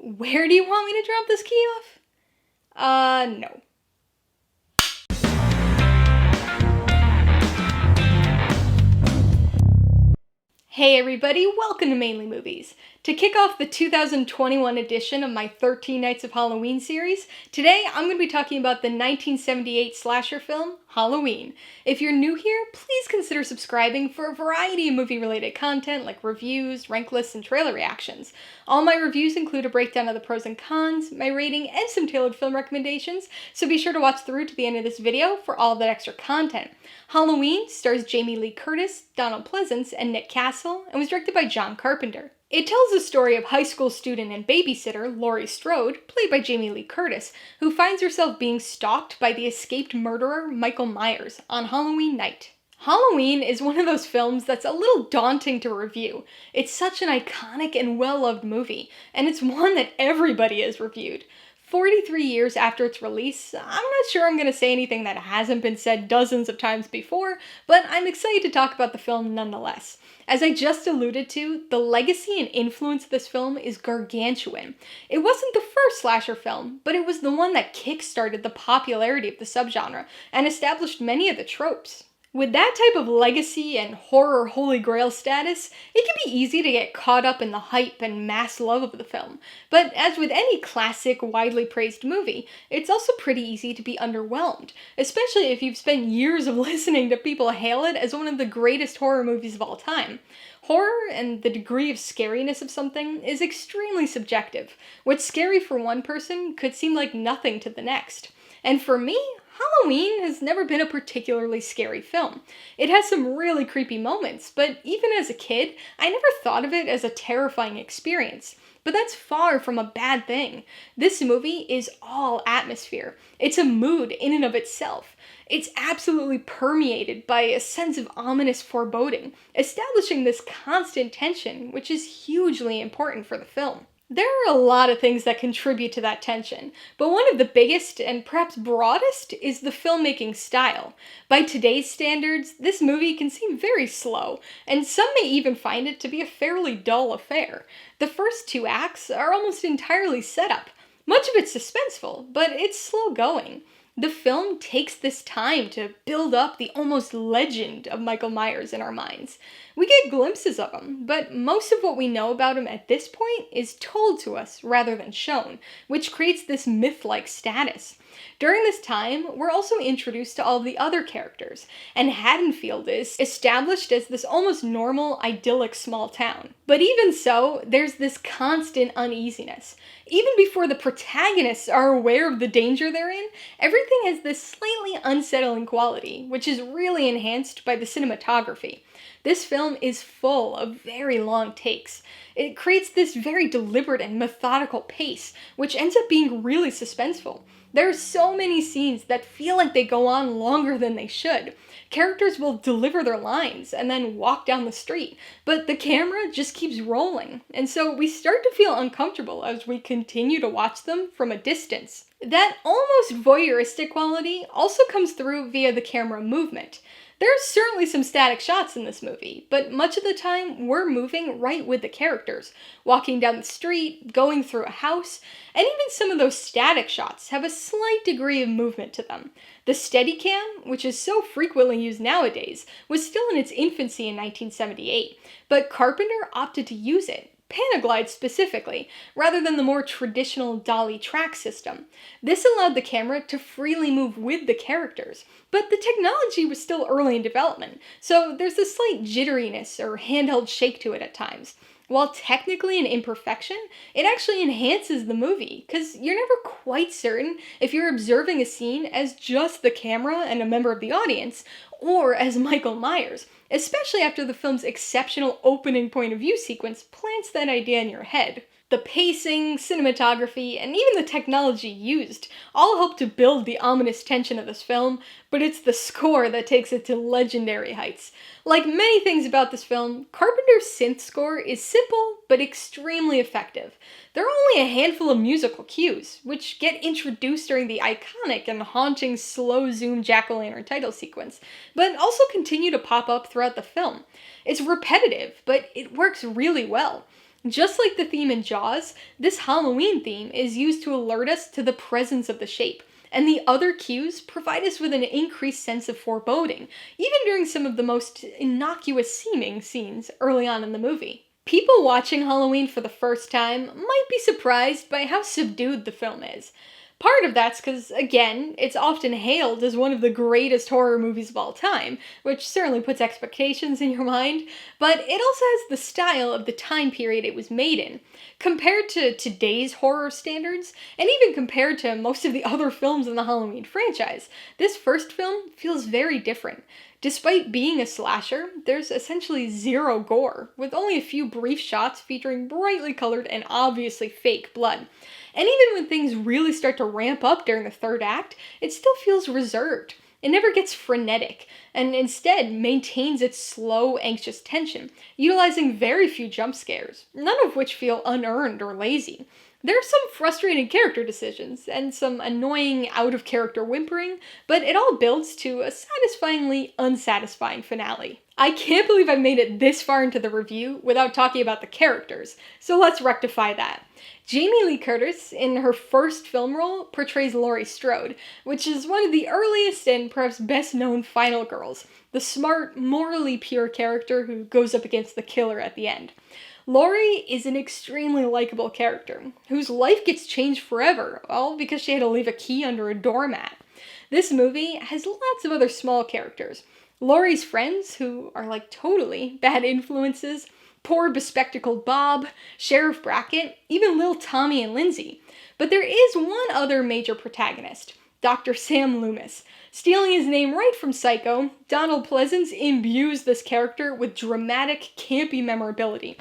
Where do you want me to drop this key off? No. Hey everybody, welcome to Mainly Movies. To kick off the 2021 edition of my 13 Nights of Halloween series, today I'm going to be talking about the 1978 slasher film, Halloween. If you're new here, please consider subscribing for a variety of movie-related content like reviews, rank lists, and trailer reactions. All my reviews include a breakdown of the pros and cons, my rating, and some tailored film recommendations, so be sure to watch through to the end of this video for all of that extra content. Halloween stars Jamie Lee Curtis, Donald Pleasence, and Nick Castle, and was directed by John Carpenter. It tells the story of high school student and babysitter Laurie Strode, played by Jamie Lee Curtis, who finds herself being stalked by the escaped murderer Michael Myers on Halloween night. Halloween is one of those films that's a little daunting to review. It's such an iconic and well-loved movie, and it's one that everybody has reviewed. 43 years after its release, I'm not sure I'm going to say anything that hasn't been said dozens of times before, but I'm excited to talk about the film nonetheless. As I just alluded to, the legacy and influence of this film is gargantuan. It wasn't the first slasher film, but it was the one that kick-started the popularity of the subgenre and established many of the tropes. With that type of legacy and horror holy grail status, it can be easy to get caught up in the hype and mass love of the film. But as with any classic, widely praised movie, it's also pretty easy to be underwhelmed, especially if you've spent years of listening to people hail it as one of the greatest horror movies of all time. Horror and the degree of scariness of something is extremely subjective. What's scary for one person could seem like nothing to the next. And for me, Halloween has never been a particularly scary film. It has some really creepy moments, but even as a kid, I never thought of it as a terrifying experience. But that's far from a bad thing. This movie is all atmosphere. It's a mood in and of itself. It's absolutely permeated by a sense of ominous foreboding, establishing this constant tension, which is hugely important for the film. There are a lot of things that contribute to that tension, but one of the biggest and perhaps broadest is the filmmaking style. By today's standards, this movie can seem very slow, and some may even find it to be a fairly dull affair. The first two acts are almost entirely setup. Much of it's suspenseful, but it's slow going. The film takes this time to build up the almost legend of Michael Myers in our minds. We get glimpses of him, but most of what we know about him at this point is told to us rather than shown, which creates this myth-like status. During this time, we're also introduced to all the other characters, and Haddonfield is established as this almost normal, idyllic small town. But even so, there's this constant uneasiness. Even before the protagonists are aware of the danger they're in, everything has this slightly unsettling quality, which is really enhanced by the cinematography. This film is full of very long takes. It creates this very deliberate and methodical pace, which ends up being really suspenseful. There are so many scenes that feel like they go on longer than they should. Characters will deliver their lines and then walk down the street, but the camera just keeps rolling, and so we start to feel uncomfortable as we continue to watch them from a distance. That almost voyeuristic quality also comes through via the camera movement. There are certainly some static shots in this movie, but much of the time we're moving right with the characters, walking down the street, going through a house, and even some of those static shots have a slight degree of movement to them. The Steadicam, which is so frequently used nowadays, was still in its infancy in 1978, but Carpenter opted to use it, Panaglide specifically, rather than the more traditional dolly track system. This allowed the camera to freely move with the characters, but the technology was still early in development, so there's a slight jitteriness or handheld shake to it at times. While technically an imperfection, it actually enhances the movie, because you're never quite certain if you're observing a scene as just the camera and a member of the audience, or as Michael Myers, especially after the film's exceptional opening point of view sequence plants that idea in your head. The pacing, cinematography, and even the technology used all help to build the ominous tension of this film, but it's the score that takes it to legendary heights. Like many things about this film, Carpenter's synth score is simple but extremely effective. There are only a handful of musical cues, which get introduced during the iconic and haunting slow zoom jack-o'-lantern title sequence, but also continue to pop up throughout the film. It's repetitive, but it works really well. Just like the theme in Jaws, this Halloween theme is used to alert us to the presence of the shape, and the other cues provide us with an increased sense of foreboding, even during some of the most innocuous seeming scenes early on in the movie. People watching Halloween for the first time might be surprised by how subdued the film is. Part of that's because, again, it's often hailed as one of the greatest horror movies of all time, which certainly puts expectations in your mind, but it also has the style of the time period it was made in. Compared to today's horror standards, and even compared to most of the other films in the Halloween franchise, this first film feels very different. Despite being a slasher, there's essentially zero gore, with only a few brief shots featuring brightly colored and obviously fake blood. And even when things really start to ramp up during the third act, it still feels reserved. It never gets frenetic, and instead maintains its slow, anxious tension, utilizing very few jump scares, none of which feel unearned or lazy. There are some frustrating character decisions, and some annoying, out-of-character whimpering, but it all builds to a satisfyingly unsatisfying finale. I can't believe I've made it this far into the review without talking about the characters, so let's rectify that. Jamie Lee Curtis, in her first film role, portrays Laurie Strode, which is one of the earliest and perhaps best-known final girls, the smart, morally pure character who goes up against the killer at the end. Laurie is an extremely likable character, whose life gets changed forever, all because she had to leave a key under a doormat. This movie has lots of other small characters. Laurie's friends, who are like totally bad influences, poor bespectacled Bob, Sheriff Brackett, even Lil Tommy and Lindsay. But there is one other major protagonist, Dr. Sam Loomis. Stealing his name right from Psycho, Donald Pleasence imbues this character with dramatic, campy memorability,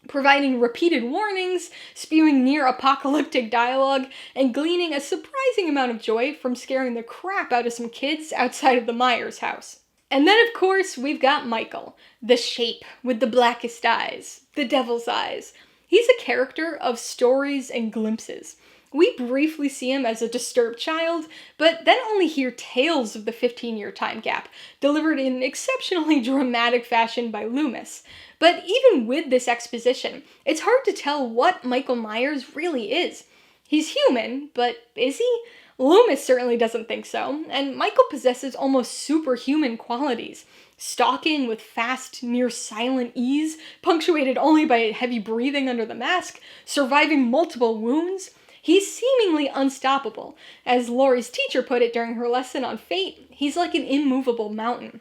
providing repeated warnings, spewing near-apocalyptic dialogue, and gleaning a surprising amount of joy from scaring the crap out of some kids outside of the Myers house. And then, of course, we've got Michael, the shape with the blackest eyes, the devil's eyes. He's a character of stories and glimpses. We briefly see him as a disturbed child, but then only hear tales of the 15-year time gap, delivered in exceptionally dramatic fashion by Loomis. But even with this exposition, it's hard to tell what Michael Myers really is. He's human, but is he? Loomis certainly doesn't think so, and Michael possesses almost superhuman qualities. Stalking with fast, near-silent ease, punctuated only by heavy breathing under the mask, surviving multiple wounds. He's seemingly unstoppable. As Laurie's teacher put it during her lesson on fate, he's like an immovable mountain.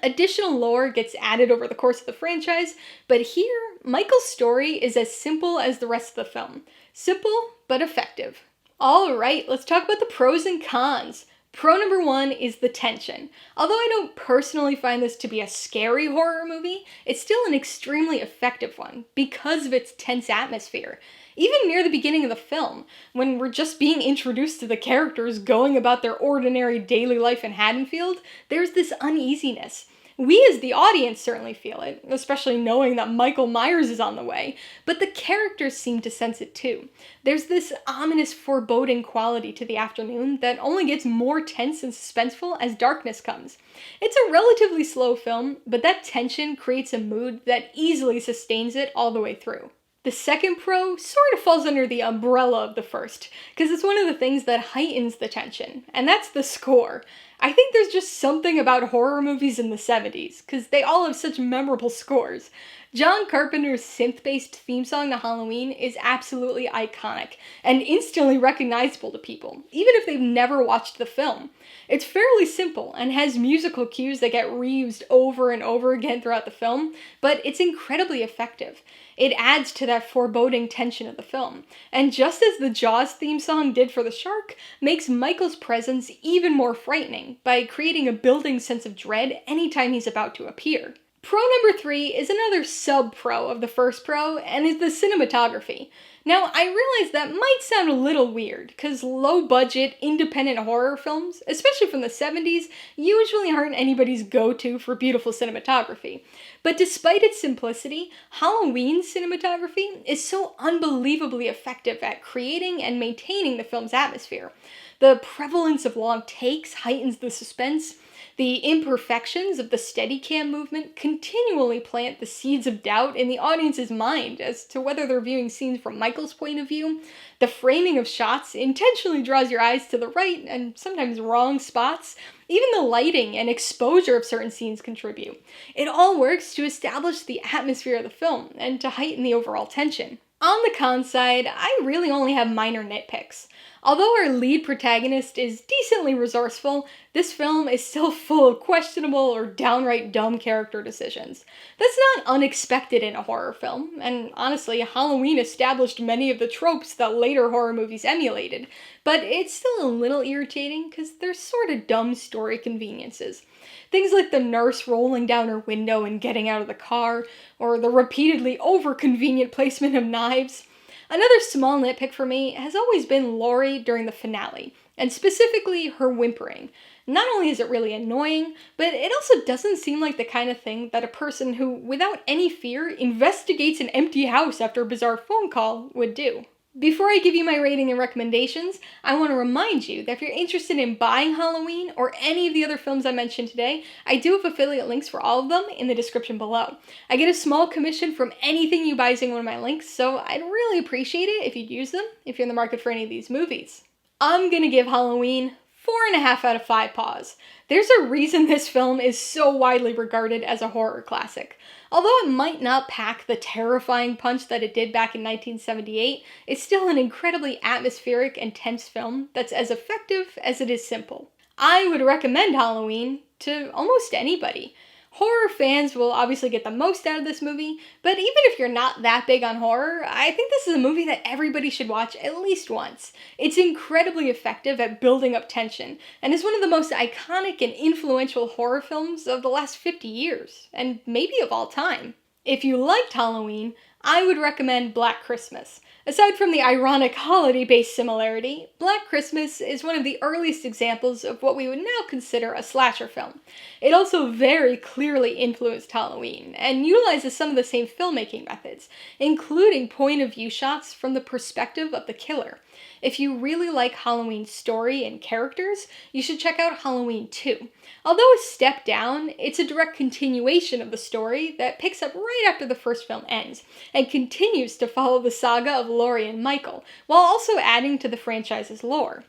Additional lore gets added over the course of the franchise, but here, Michael's story is as simple as the rest of the film. Simple, but effective. Alright, let's talk about the pros and cons. Pro number one is the tension. Although I don't personally find this to be a scary horror movie, it's still an extremely effective one because of its tense atmosphere. Even near the beginning of the film, when we're just being introduced to the characters going about their ordinary daily life in Haddonfield, there's this uneasiness. We as the audience certainly feel it, especially knowing that Michael Myers is on the way, but the characters seem to sense it too. There's this ominous foreboding quality to the afternoon that only gets more tense and suspenseful as darkness comes. It's a relatively slow film, but that tension creates a mood that easily sustains it all the way through. The second pro sort of falls under the umbrella of the first, because it's one of the things that heightens the tension, and that's the score. I think there's just something about horror movies in the 70s, because they all have such memorable scores. John Carpenter's synth-based theme song to Halloween is absolutely iconic, and instantly recognizable to people, even if they've never watched the film. It's fairly simple, and has musical cues that get reused over and over again throughout the film, but it's incredibly effective. It adds to that foreboding tension of the film, and just as the Jaws theme song did for the shark, makes Michael's presence even more frightening by creating a building sense of dread anytime he's about to appear. Pro number 3 is another sub-pro of the first pro, and is the cinematography. Now, I realize that might sound a little weird, because low-budget, independent horror films, especially from the 70s, usually aren't anybody's go-to for beautiful cinematography. But despite its simplicity, Halloween's cinematography is so unbelievably effective at creating and maintaining the film's atmosphere. The prevalence of long takes heightens the suspense. The imperfections of the Steadicam movement continually plant the seeds of doubt in the audience's mind as to whether they're viewing scenes from Michael's point of view. The framing of shots intentionally draws your eyes to the right and sometimes wrong spots. Even the lighting and exposure of certain scenes contribute. It all works to establish the atmosphere of the film and to heighten the overall tension. On the con side, I really only have minor nitpicks. Although our lead protagonist is decently resourceful, this film is still full of questionable or downright dumb character decisions. That's not unexpected in a horror film, and honestly, Halloween established many of the tropes that later horror movies emulated, but it's still a little irritating because there's sort of dumb story conveniences. Things like the nurse rolling down her window and getting out of the car, or the repeatedly over-convenient placement of knives. Another small nitpick for me has always been Laurie during the finale, and specifically her whimpering. Not only is it really annoying, but it also doesn't seem like the kind of thing that a person who, without any fear, investigates an empty house after a bizarre phone call would do. Before I give you my rating and recommendations, I want to remind you that if you're interested in buying Halloween or any of the other films I mentioned today, I do have affiliate links for all of them in the description below. I get a small commission from anything you buy using one of my links, so I'd really appreciate it if you'd use them if you're in the market for any of these movies. I'm gonna give Halloween 4.5 out of 5 paws. There's a reason this film is so widely regarded as a horror classic. Although it might not pack the terrifying punch that it did back in 1978, it's still an incredibly atmospheric and tense film that's as effective as it is simple. I would recommend Halloween to almost anybody. Horror fans will obviously get the most out of this movie, but even if you're not that big on horror, I think this is a movie that everybody should watch at least once. It's incredibly effective at building up tension, and is one of the most iconic and influential horror films of the last 50 years, and maybe of all time. If you liked Halloween, I would recommend Black Christmas. Aside from the ironic holiday-based similarity, Black Christmas is one of the earliest examples of what we would now consider a slasher film. It also very clearly influenced Halloween, and utilizes some of the same filmmaking methods, including point-of-view shots from the perspective of the killer. If you really like Halloween's story and characters, you should check out Halloween 2. Although a step down, it's a direct continuation of the story that picks up right after the first film ends, and continues to follow the saga of Laurie and Michael, while also adding to the franchise's lore.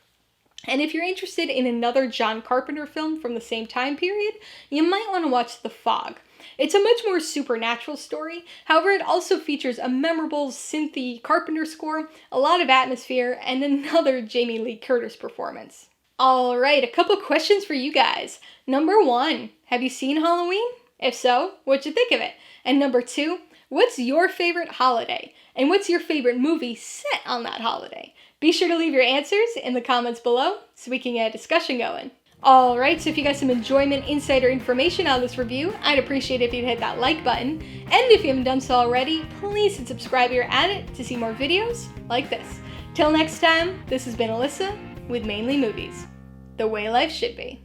And if you're interested in another John Carpenter film from the same time period, you might want to watch The Fog. It's a much more supernatural story, however it also features a memorable synthy Carpenter score, a lot of atmosphere, and another Jamie Lee Curtis performance. Alright, a couple questions for you guys. Number 1, have you seen Halloween? If so, what'd you think of it? And number 2, what's your favorite holiday? And what's your favorite movie set on that holiday? Be sure to leave your answers in the comments below so we can get a discussion going. Alright, so if you got some enjoyment, insight, or information out of this review, I'd appreciate it if you'd hit that like button. And if you haven't done so already, please hit subscribe here at it to see more videos like this. Till next time, this has been Alyssa with Mainly Movies, the way life should be.